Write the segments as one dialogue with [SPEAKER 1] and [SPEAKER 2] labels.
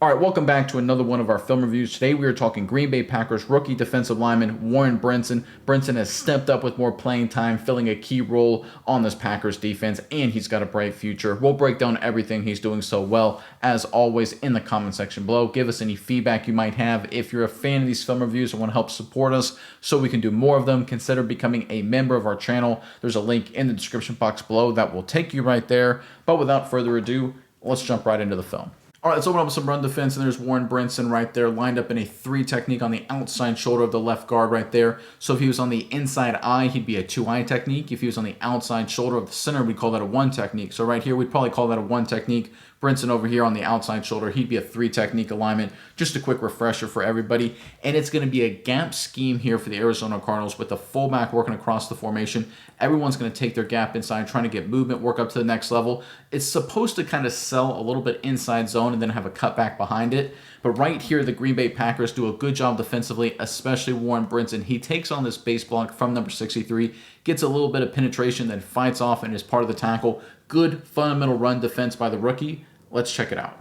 [SPEAKER 1] All right, welcome back to another one of our film reviews. Today we are talking Green Bay Packers rookie defensive lineman Warren Brinson. Brinson has stepped up with more playing time, filling a key role on this Packers defense, and he's got a bright future. We'll break down everything he's doing so well, as always, in the comment section below. Give us any feedback you might have. If you're a fan of these film reviews and want to help support us so we can do more of them, consider becoming a member of our channel. There's a link in the description box below that will take you right there. But without further ado, let's jump right into the film. All right, let's open up with some run defense, and there's Warren Brinson right there, lined up in a 3 technique on the outside shoulder of the left guard right there. So if he was on the inside eye, he'd be a 2-eye technique. If he was on the outside shoulder of the center, we'd call that a 1 technique. So right here, we'd probably call that a 1 technique. Brinson over here on the outside shoulder, he'd be a 3 technique alignment. Just a quick refresher for everybody. And it's going to be a gap scheme here for the Arizona Cardinals with the fullback working across the formation. Everyone's going to take their gap inside, trying to get movement, work up to the next level. It's supposed to kind of sell a little bit inside zone and then have a cutback behind it. But right here, the Green Bay Packers do a good job defensively, especially Warren Brinson. He takes on this base block from number 63, gets a little bit of penetration, then fights off and is part of the tackle. Good fundamental run defense by the rookie. Let's check it out.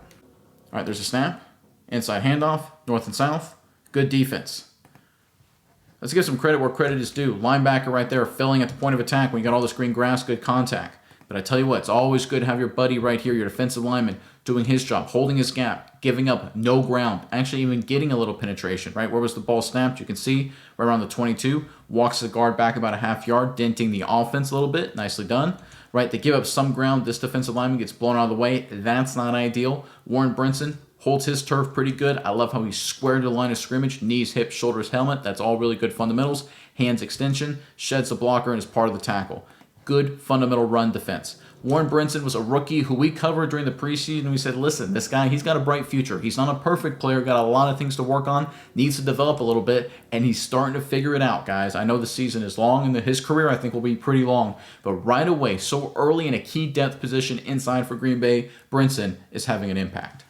[SPEAKER 1] All right, there's a snap. Inside handoff, north and south. Good defense. Let's give some credit where credit is due. Linebacker right there filling at the point of attack when you got all this green grass, good contact. But I tell you what, it's always good to have your buddy right here, your defensive lineman, doing his job, holding his gap, giving up no ground, actually even getting a little penetration, right? Where was the ball snapped? You can see right around the 22, walks the guard back about a half yard, denting the offense a little bit. Nicely done. Right, they give up some ground. This defensive lineman gets blown out of the way. That's not ideal. Warren Brinson holds his turf pretty good. I love how he's squared to the line of scrimmage. Knees, hips, shoulders, helmet. That's all really good fundamentals. Hands extension. Sheds the blocker and is part of the tackle. Good fundamental run defense. Warren Brinson was a rookie who we covered during the preseason. We said, listen, this guy, he's got a bright future. He's not a perfect player, got a lot of things to work on, needs to develop a little bit, and he's starting to figure it out, guys. I know the season is long, and his career, I think, will be pretty long. But right away, so early in a key depth position inside for Green Bay, Brinson is having an impact.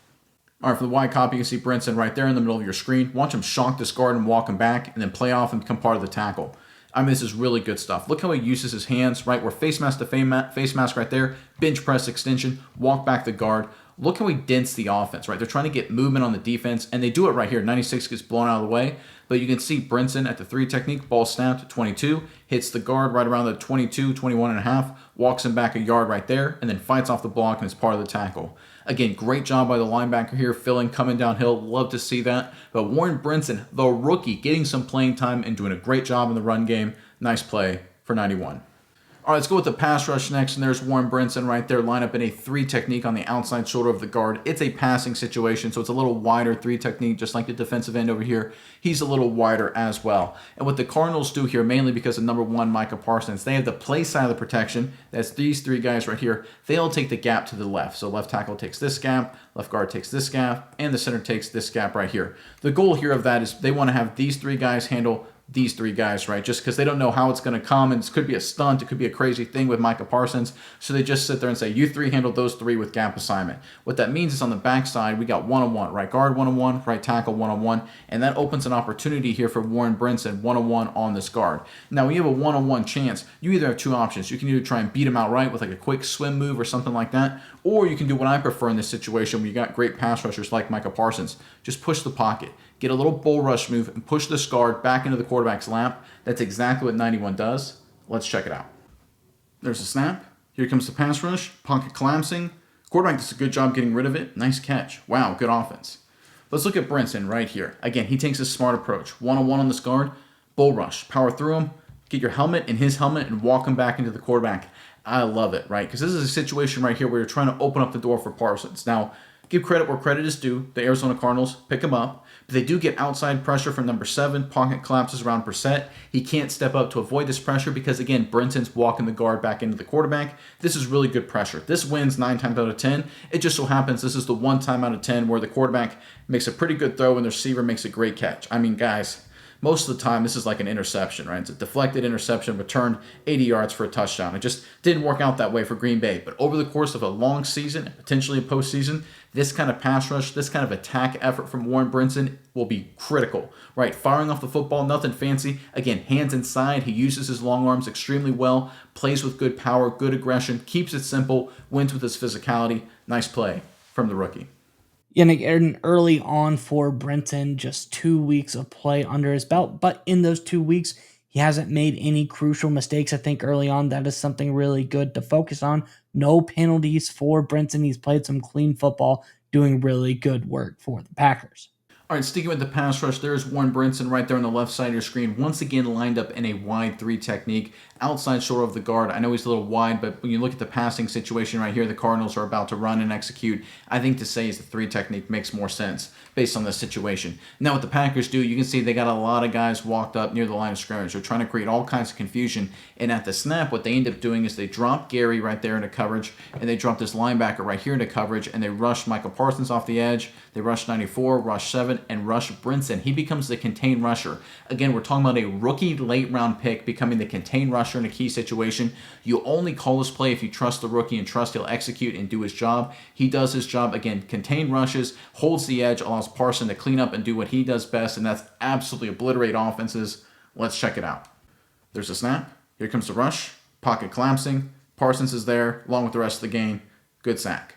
[SPEAKER 1] All right, for the wide copy, you can see Brinson right there in the middle of your screen. Watch him shock this guard and walk him back, and then play off and become part of the tackle. I mean, this is really good stuff. Look how he uses his hands, right? Where face mask to face mask right there, bench press extension, walk back the guard. Look how he dents the offense, right? They're trying to get movement on the defense, and they do it right here. 96 gets blown out of the way, but you can see Brinson at the 3 technique, ball snapped at 22, hits the guard right around the 22, 21 and a half, walks him back a yard right there, and then fights off the block and is part of the tackle. Again, great job by the linebacker here, filling, coming downhill. Love to see that. But Warren Brinson, the rookie, getting some playing time and doing a great job in the run game. Nice play for 91. All right, let's go with the pass rush next, and there's Warren Brinson right there, line up in a 3 technique on the outside shoulder of the guard. It's a passing situation, so it's a little wider 3 technique, just like the defensive end over here. He's a little wider as well. And what the Cardinals do here, mainly because of number 1, Micah Parsons, they have the play side of the protection. That's these 3 guys right here. They'll take the gap to the left. So left tackle takes this gap, left guard takes this gap, and the center takes this gap right here. The goal here of that is they want to have these 3 guys handle these 3 guys, right? Just because they don't know how it's going to come, and it could be a stunt, it could be a crazy thing with Micah Parsons, so they just sit there and say, you 3 handle those 3 with gap assignment. What that means is on the backside, we got one-on-one, right guard one-on-one, right tackle one-on-one, and that opens an opportunity here for Warren Brinson one-on-one on this guard. Now, when you have a one-on-one chance, you either have 2 options. You can either try and beat him outright with like a quick swim move or something like that, or you can do what I prefer in this situation where you got great pass rushers like Micah Parsons. Just push the pocket. Get a little bull rush move and push this guard back into the quarterback's lap. That's exactly what 91 does. Let's check it out. There's a snap. Here comes the pass rush. Pocket collapsing. Quarterback does a good job getting rid of it. Nice catch. Wow, good offense. Let's look at Brinson right here. Again, he takes a smart approach. One-on-one on this guard. Bull rush. Power through him. Get your helmet in his helmet and walk him back into the quarterback. I love it, right? Because this is a situation right here where you're trying to open up the door for Parsons. Now, give credit where credit is due. The Arizona Cardinals pick him up. But they do get outside pressure from number 7. Pocket collapses around Brissett. He can't step up to avoid this pressure because, again, Brinson's walking the guard back into the quarterback. This is really good pressure. This wins 9 times out of 10. It just so happens this is the 1 time out of 10 where the quarterback makes a pretty good throw and the receiver makes a great catch. I mean, guys, most of the time, this is like an interception, right? It's a deflected interception, returned 80 yards for a touchdown. It just didn't work out that way for Green Bay. But over the course of a long season, potentially a postseason, this kind of pass rush, this kind of attack effort from Warren Brinson will be critical, right? Firing off the football, nothing fancy. Again, hands inside. He uses his long arms extremely well, plays with good power, good aggression, keeps it simple, wins with his physicality. Nice play from the rookie.
[SPEAKER 2] And early on for Brenton, just 2 weeks of play under his belt. But in those 2 weeks, he hasn't made any crucial mistakes. I think early on, that is something really good to focus on. No penalties for Brenton. He's played some clean football, doing really good work for the Packers.
[SPEAKER 1] All right, sticking with the pass rush, there's Warren Brinson right there on the left side of your screen, once again lined up in a wide three technique, outside shoulder of the guard. I know he's a little wide, but when you look at the passing situation right here, the Cardinals are about to run and execute. I think to say is the three technique makes more sense based on the situation. Now, what the Packers do, you can see they got a lot of guys walked up near the line of scrimmage. They're trying to create all kinds of confusion, and at the snap, what they end up doing is they drop Gary right there into coverage, and they drop this linebacker right here into coverage, and they rush Michael Parsons off the edge. They rush 94, rush 7, and rush Brinson. He becomes the contained rusher. Again, we're talking about a rookie late round pick becoming the contained rusher in a key situation. You only call this play if you trust the rookie and trust he'll execute and do his job. He does his job. Again, contained rushes, holds the edge, allows Parson to clean up and do what he does best, and that's absolutely obliterate offenses. Let's check it out. There's a snap. Here comes the rush. Pocket collapsing. Parsons is there along with the rest of the game. Good sack.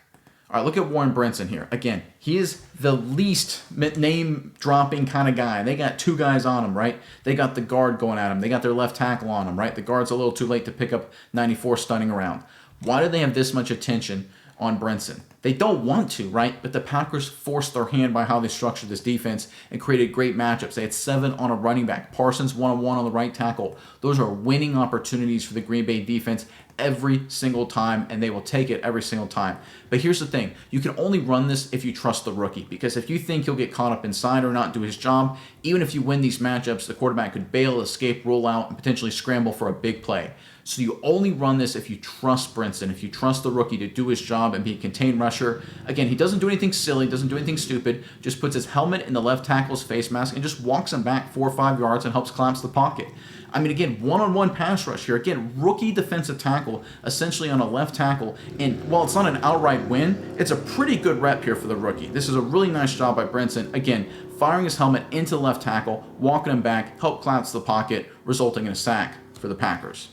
[SPEAKER 1] All right, look at Warren Brinson here. Again, he is the least name-dropping kind of guy. They got two guys on him, right? They got the guard going at him. They got their left tackle on him, right? The guard's a little too late to pick up 94 stunning around. Why do they have this much attention on Brinson? They don't want to, right? But the Packers forced their hand by how they structured this defense and created great matchups. They had 7 on a running back. Parsons 1-on-1 on the right tackle. Those are winning opportunities for the Green Bay defense every single time, and they will take it every single time. But here's the thing. You can only run this if you trust the rookie, because if you think he'll get caught up inside or not do his job, even if you win these matchups, the quarterback could bail, escape, roll out, and potentially scramble for a big play. So you only run this if you trust Brinson, if you trust the rookie to do his job and be a contained rusher. Again, he doesn't do anything silly, doesn't do anything stupid, just puts his helmet in the left tackle's face mask and just walks him back 4 or 5 yards and helps collapse the pocket. I mean, again, one-on-one pass rush here. Again, rookie defensive tackle, essentially on a left tackle. And while it's not an outright win, it's a pretty good rep here for the rookie. This is a really nice job by Brinson. Again, firing his helmet into the left tackle, walking him back, help collapse the pocket, resulting in a sack for the Packers.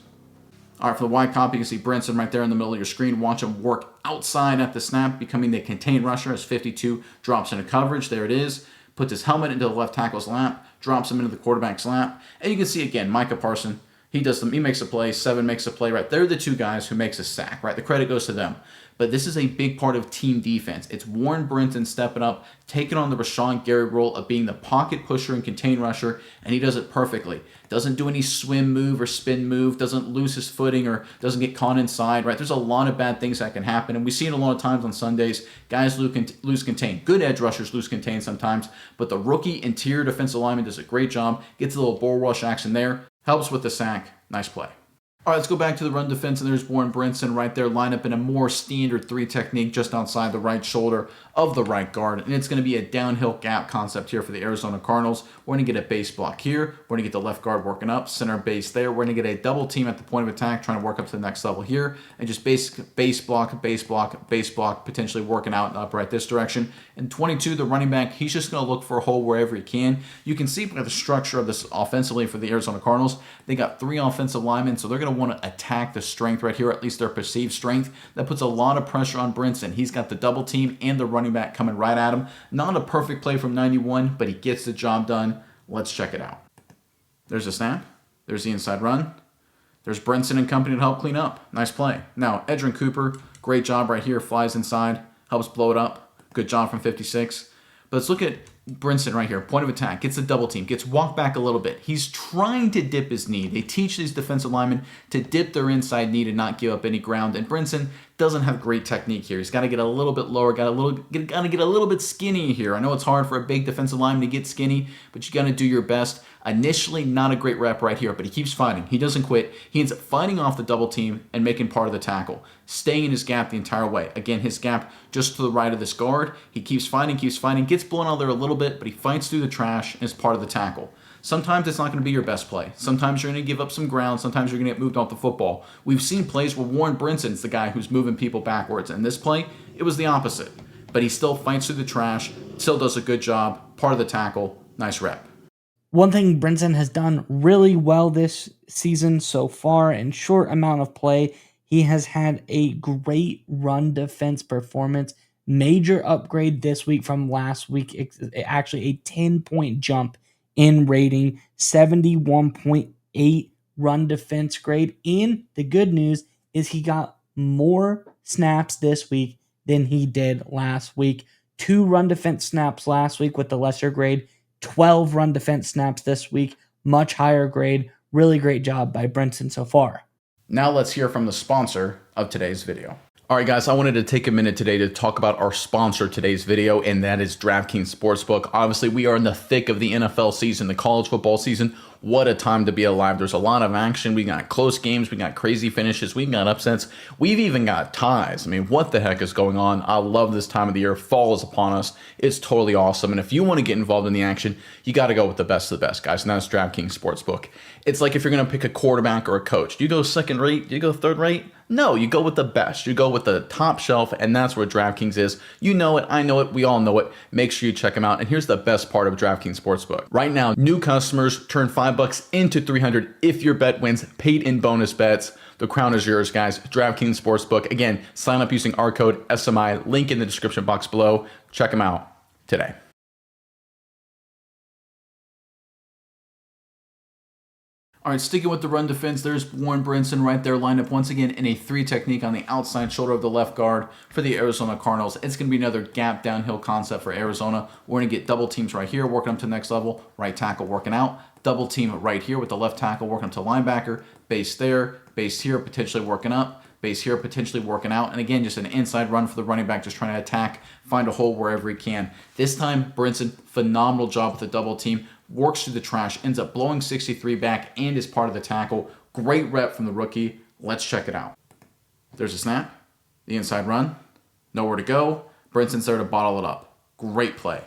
[SPEAKER 1] All right, for the wide copy, you can see Brinson right there in the middle of your screen. Watch him work outside at the snap, becoming the contained rusher as 52 drops into coverage. There it is. Puts his helmet into the left tackle's lap, drops him into the quarterback's lap. And you can see, again, Micah Parsons, he makes a play. 7 makes a play, right? They're the two guys who makes a sack, right? The credit goes to them. But this is a big part of team defense. It's Warren Brinson stepping up, taking on the Rashawn Gary role of being the pocket pusher and contain rusher, and he does it perfectly. Doesn't do any swim move or spin move, doesn't lose his footing or doesn't get caught inside, right? There's a lot of bad things that can happen, and we see it a lot of times on Sundays. Guys lose contain. Good edge rushers lose contain sometimes, but the rookie interior defensive lineman does a great job, gets a little bull rush action there, helps with the sack. Nice play. All right, let's go back to the run defense, and there's Warren Brinson right there, lined up in a more standard 3 technique just outside the right shoulder of the right guard, and it's going to be a downhill gap concept here for the Arizona Cardinals. We're going to get a base block here. We're going to get the left guard working up, center base there. We're going to get a double team at the point of attack, trying to work up to the next level here, and just base block, potentially working out up right this direction. And 22, the running back, he's just going to look for a hole wherever he can. You can see by the structure of this offensively for the Arizona Cardinals, they got 3 offensive linemen, so they're going to want to attack the strength right here, at least their perceived strength. That puts a lot of pressure on Brinson. He's got the double team and the running back coming right at him. Not a perfect play from 91, but he gets the job done. Let's check it out. There's a snap. There's the inside run. There's Brenson and company to help clean up. Nice play. Now, Edgerrin Cooper, great job right here. Flies inside, helps blow it up. Good job from 56. But let's look at Brinson right here, point of attack, gets the double team, gets walked back a little bit. He's trying to dip his knee. They teach these defensive linemen to dip their inside knee to not give up any ground. And Brinson doesn't have great technique here. He's got to get a little bit lower, got to get a little bit skinny here. I know it's hard for a big defensive lineman to get skinny, but you got to do your best. Initially, not a great rep right here, but he keeps fighting. He doesn't quit. He ends up fighting off the double team and making part of the tackle, staying in his gap the entire way. Again, his gap just to the right of this guard. He keeps fighting, gets blown out there a little bit, but he fights through the trash and is part of the tackle. Sometimes it's not going to be your best play. Sometimes you're going to give up some ground. Sometimes you're going to get moved off the football. We've seen plays where Warren Brinson's the guy who's moving people backwards. And this play, it was the opposite. But he still fights through the trash, still does a good job, part of the tackle. Nice rep.
[SPEAKER 2] One thing Brenson has done really well this season so far in short amount of play, he has had a great run defense performance. Major upgrade this week from last week. Actually, a 10-point jump in rating, 71.8 run defense grade. And the good news is he got more snaps this week than he did last week. 2 run defense snaps last week with the lesser grade, 12 run defense snaps this week, much higher grade. Really great job by Brenson so far.
[SPEAKER 1] Now let's hear from the sponsor of today's video. All right, guys, I wanted to take a minute today to talk about our sponsor of today's video, and that is DraftKings Sportsbook. Obviously, we are in the thick of the NFL season, the college football season. What a time to be alive. There's a lot of action. We got close games. We got crazy finishes. We got upsets. We've even got ties. I mean, what the heck is going on? I love this time of the year. Fall is upon us. It's totally awesome. And if you want to get involved in the action, you got to go with the best of the best, guys, and that's DraftKings Sportsbook. It's like if you're going to pick a quarterback or a coach. Do you go second rate? Do you go third rate? No, you go with the best. You go with the top shelf, and that's where DraftKings is. You know it. I know it. We all know it. Make sure you check them out. And here's the best part of DraftKings Sportsbook. Right now, new customers turn $5 into $300 if your bet wins, paid in bonus bets. The crown is yours, guys. DraftKings Sportsbook. Again, sign up using our code SMI. Link in the description box below. Check them out today. All right, sticking with the run defense, there's Warren Brinson right there lined up once again in a 3 technique on the outside shoulder of the left guard for the Arizona Cardinals. It's going to be another gap downhill concept for Arizona. We're going to get double teams right here, working up to the next level, right tackle working out, double team right here with the left tackle working up to linebacker, base there, base here, potentially working up, base here, potentially working out. And again, just an inside run for the running back, just trying to attack, find a hole wherever he can. This time, Brinson, phenomenal job with the double team. Works through the trash, ends up blowing 63 back and is part of the tackle. Great rep from the rookie. Let's check it out. There's a snap. The inside run. Nowhere to go. Brinson's there to bottle it up. Great play.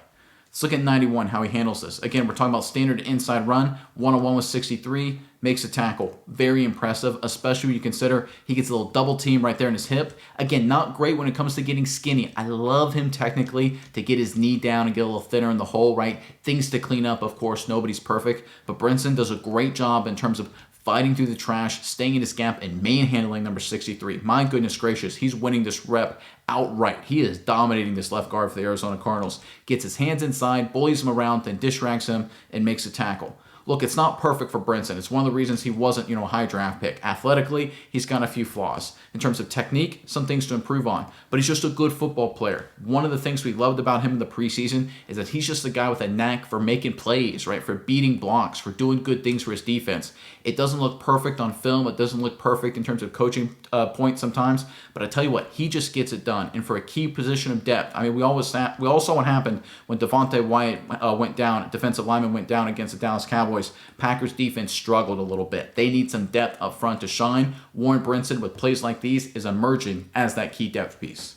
[SPEAKER 1] Let's look at 91, how he handles this. Again, we're talking about standard inside run. One-on-one with 63. Makes a tackle. Very impressive, especially when you consider he gets a little double team right there in his hip. Again, not great when it comes to getting skinny. I love him technically to get his knee down and get a little thinner in the hole, right? Things to clean up, of course. Nobody's perfect. But Brinson does a great job in terms of fighting through the trash, staying in his gap, and manhandling number 63. My goodness gracious, he's winning this rep outright. He is dominating this left guard for the Arizona Cardinals. Gets his hands inside, bullies him around, then distracts him, and makes a tackle. Look, it's not perfect for Brinson. It's one of the reasons he wasn't, a high draft pick. Athletically, he's got a few flaws. In terms of technique, some things to improve on. But he's just a good football player. One of the things we loved about him in the preseason is that he's just a guy with a knack for making plays, right? For beating blocks, for doing good things for his defense. It doesn't look perfect on film. It doesn't look perfect in terms of coaching points sometimes. But I tell you what, he just gets it done. And for a key position of depth, I mean, we all saw what happened when Devontae Wyatt went down, defensive lineman went down against the Dallas Cowboys. Packers defense struggled a little bit. They need some depth up front to shine. Warren Brinson, with plays like these, is emerging as that key depth piece.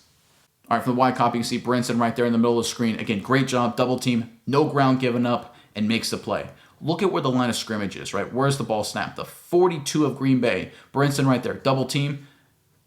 [SPEAKER 1] All right, from the wide copy, you can see Brinson right there in the middle of the screen. Again, great job, double team, no ground given up, and makes the play. Look at where the line of scrimmage is, right? Where's the ball snapped? The 42 of Green Bay. Brinson right there, double team.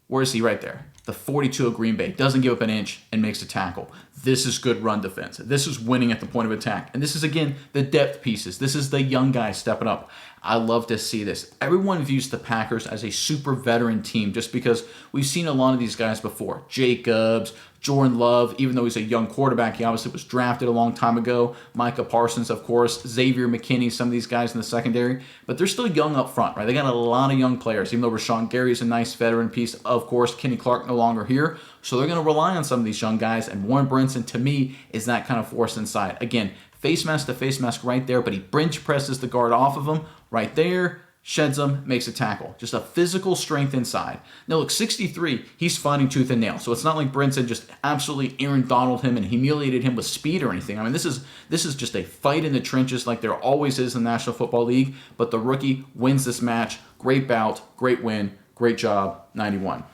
[SPEAKER 1] Where is he right there? The 42 of Green Bay. Doesn't give up an inch and makes a tackle. This is good run defense. This is winning at the point of attack. And this is, again, the depth pieces. This is the young guys stepping up. I love to see this. Everyone views the Packers as a super veteran team just because we've seen a lot of these guys before. Jacobs, Jordan Love, even though he's a young quarterback, he obviously was drafted a long time ago. Micah Parsons, of course, Xavier McKinney, some of these guys in the secondary. But they're still young up front, right? They got a lot of young players, even though Rashawn Gary is a nice veteran piece. Of course, Kenny Clark no longer here. So they're going to rely on some of these young guys. And Warren Brinson, to me, is that kind of force inside. Again, face mask to face mask right there, but he bench presses the guard off of him right there, sheds him, makes a tackle. Just a physical strength inside. Now look, 63, he's fighting tooth and nail. So it's not like Brinson just absolutely Aaron Donald him and humiliated him with speed or anything. I mean, this is just a fight in the trenches like there always is in the National Football League. But the rookie wins this match. Great bout, great win, great job, 91.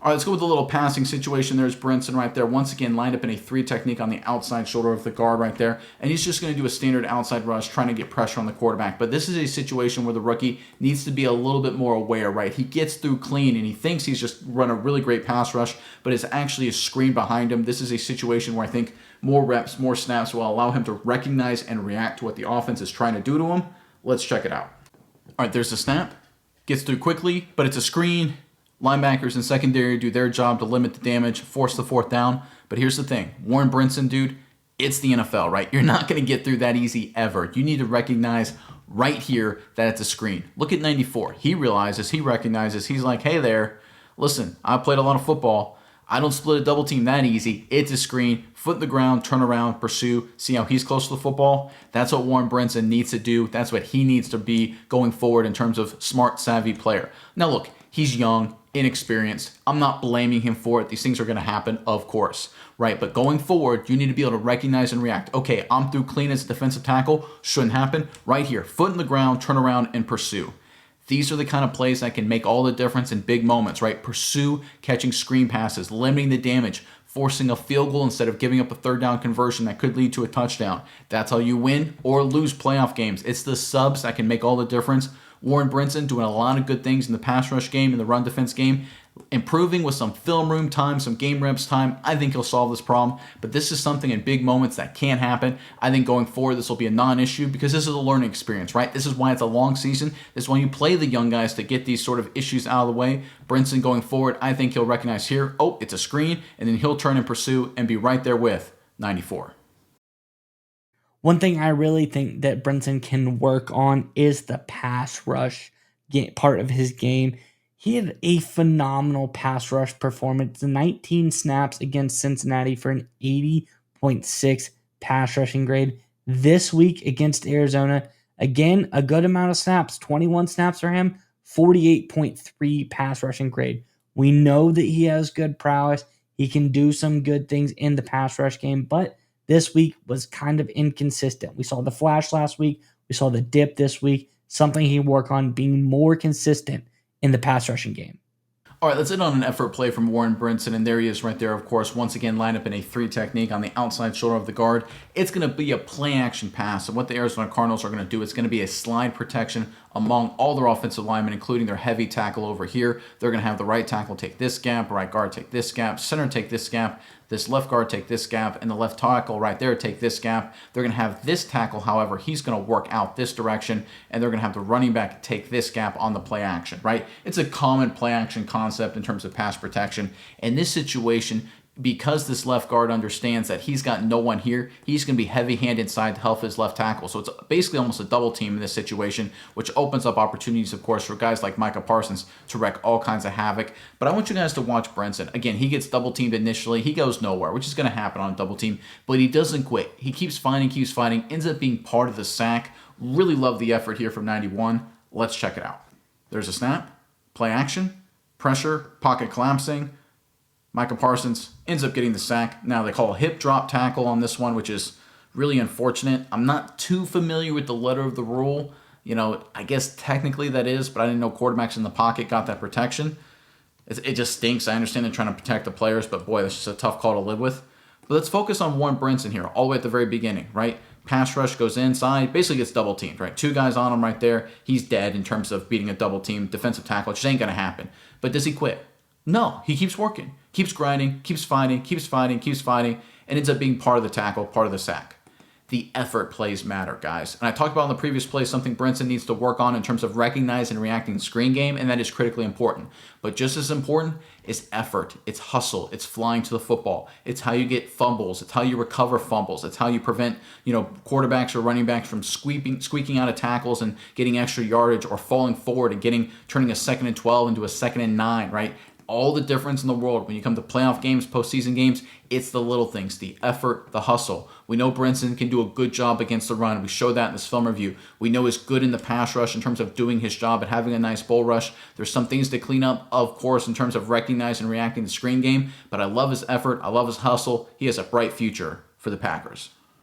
[SPEAKER 1] All right, let's go with a little passing situation. There's Brenson right there. Once again, lined up in a 3 technique on the outside shoulder of the guard right there. And he's just going to do a standard outside rush, trying to get pressure on the quarterback. But this is a situation where the rookie needs to be a little bit more aware, right? He gets through clean, and he thinks he's just run a really great pass rush, but it's actually a screen behind him. This is a situation where I think more reps, more snaps will allow him to recognize and react to what the offense is trying to do to him. Let's check it out. All right, there's the snap. Gets through quickly, but it's a screen. Linebackers and secondary do their job to limit the damage, force the fourth down. But here's the thing, Warren Brinson, dude, it's the NFL, right? You're not going to get through that easy ever. You need to recognize right here that it's a screen. Look at 94. He realizes, he recognizes, he's like, hey there, listen, I played a lot of football. I don't split a double team that easy. It's a screen, foot in the ground, turn around, pursue. See how he's close to the football? That's what Warren Brinson needs to do. That's what he needs to be going forward in terms of smart, savvy player. Now look, he's young, inexperienced. I'm not blaming him for it. These things are going to happen, of course, right? But going forward, you need to be able to recognize and react. Okay, I'm through clean as a defensive tackle. Shouldn't happen. Right here, foot in the ground, turn around, and pursue. These are the kind of plays that can make all the difference in big moments, right? Pursue, catching screen passes, limiting the damage, forcing a field goal instead of giving up a third down conversion that could lead to a touchdown. That's how you win or lose playoff games. It's the subs that can make all the difference. Warren Brinson doing a lot of good things in the pass rush game, in the run defense game, improving with some film room time, some game reps time. I think he'll solve this problem, but this is something in big moments that can't happen. I think going forward, this will be a non-issue because this is a learning experience, right? This is why it's a long season. This is why you play the young guys to get these sort of issues out of the way. Brinson going forward, I think he'll recognize here, oh, it's a screen, and then he'll turn and pursue and be right there with 94.
[SPEAKER 2] One thing I really think that Brenson can work on is the pass rush part of his game. He had a phenomenal pass rush performance, 19 snaps against Cincinnati for an 80.6 pass rushing grade. This week against Arizona, again, a good amount of snaps, 21 snaps for him, 48.3 pass rushing grade. We know that he has good prowess. He can do some good things in the pass rush game, but this week was kind of inconsistent. We saw the flash last week. We saw the dip this week. Something he can work on being more consistent in the pass rushing game.
[SPEAKER 1] All right, let's end on an effort play from Warren Brinson, and there he is right there, of course. Once again, line up in a 3 technique on the outside shoulder of the guard. It's going to be a play-action pass, and what the Arizona Cardinals are going to do, it's going to be a slide protection among all their offensive linemen, including their heavy tackle over here. They're going to have the right tackle take this gap, right guard take this gap, center take this gap, this left guard take this gap, and the left tackle right there take this gap. They're going to have this tackle, however, he's going to work out this direction, and they're going to have the running back take this gap on the play action, right? It's a common play action concept in terms of pass protection. In this situation, because this left guard understands that he's got no one here, he's going to be heavy-handed inside to help his left tackle. So it's basically almost a double team in this situation, which opens up opportunities, of course, for guys like Micah Parsons to wreak all kinds of havoc. But I want you guys to watch Brenson. Again, he gets double-teamed initially. He goes nowhere, which is going to happen on a double team, but he doesn't quit. He keeps fighting, ends up being part of the sack. Really love the effort here from 91. Let's check it out. There's a snap, play action, pressure, pocket collapsing. Micah Parsons ends up getting the sack. Now they call a hip drop tackle on this one, which is really unfortunate. I'm not too familiar with the letter of the rule. You know, I guess technically that is, but I didn't know quarterbacks in the pocket got that protection. It just stinks. I understand they're trying to protect the players, but boy, that's just a tough call to live with. But let's focus on Warren Brinson here, all the way at the very beginning, right? Pass rush goes inside, basically gets double teamed, right? 2 guys on him right there. He's dead in terms of beating a double team defensive tackle. It just ain't going to happen. But does he quit? No, he keeps working, keeps grinding, keeps fighting, and ends up being part of the tackle, part of the sack. The effort plays matter, guys. And I talked about in the previous play something Brenson needs to work on in terms of recognizing and reacting screen game, and that is critically important. But just as important is effort. It's hustle. It's flying to the football. It's how you get fumbles. It's how you recover fumbles. It's how you prevent, quarterbacks or running backs from squeaking out of tackles and getting extra yardage, or falling forward and turning a 2nd and 12 into a 2nd and 9, right? All the difference in the world when you come to playoff games, postseason games, it's the little things, the effort, the hustle. We know Brenson can do a good job against the run. We showed that in this film review. We know he's good in the pass rush in terms of doing his job and having a nice bull rush. There's some things to clean up, of course, in terms of recognizing and reacting to the screen game, but I love his effort. I love his hustle. He has a bright future for the Packers.